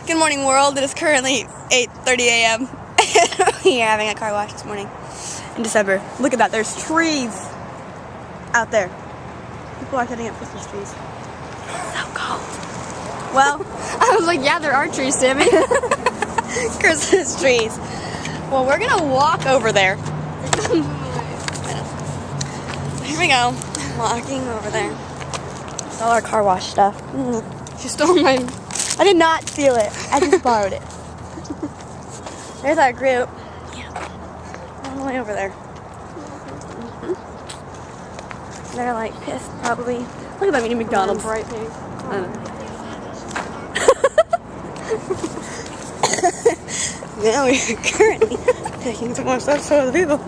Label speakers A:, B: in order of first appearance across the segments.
A: Good morning, world. It is currently 8:30 a.m. We are having a car wash this morning in December. Look at that. There's trees out there. People are setting up Christmas trees. So cold. Well,
B: I was like, yeah, there are trees, Sammy.
A: Christmas trees. Well, we're going to walk over there. Here we go. Walking over there. It's all our car wash stuff.
B: She stole mine.
A: I did not steal it. I just borrowed it. There's our group. Yeah. All the way over there. They're like pissed, probably. Look at that mini McDonald's.
B: Bright pink.
A: Now we are currently taking some more stuff for the people.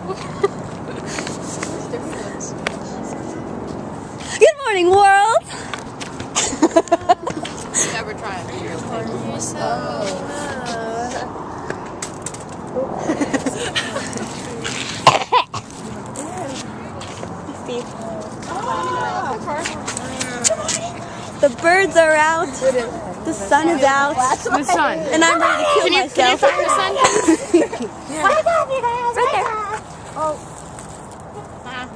A: Good morning, world!
B: Never try it.
A: The birds are out. The sun is out.
B: The sun.
A: And I'm ready to kill myself.
B: Can you find the sun?
A: Right there.
B: Oh.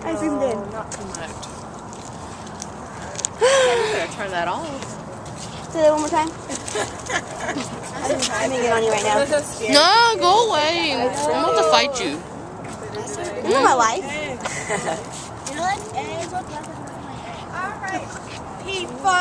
A: I zoomed in.
B: Not too much. You better turn that off.
A: Say that one more time. I'm aiming it on you right now.
B: No, go away. I'm about to fight you.
A: You know my life.
C: You know what? Alright, people.